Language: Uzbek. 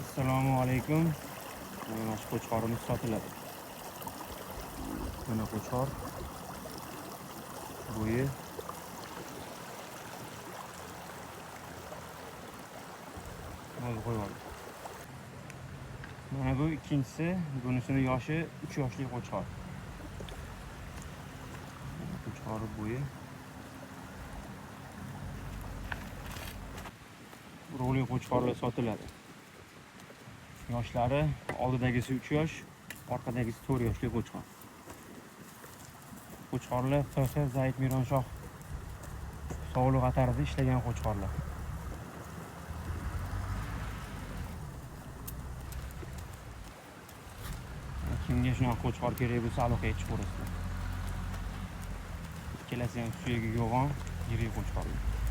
Assalomu alaykum. Mana shu qo'chqorimiz sotiladi. Mana qo'chqor bo'yi o'zi qo'yadi. Mana bu ikkinchisi, bunisini yoshi 3 yoshli qo'chqor. Qo'chqor bo'yi roli qo'chqorlar sotiladi. Yoshlari oldidagisi 3 yosh, orqadagisi 4 yoshli qo'chqor. Qo'chqorlar XX Zaid Mironshoh sog'liq atarida ishlagan qo'chqorlar. Kimga shunaqa qo'chqor kerak bo'lsa, aloqaga chiqaverasizlar. Ikkalasi ham suyagi yo'g'on, yirik qo'chqorlar.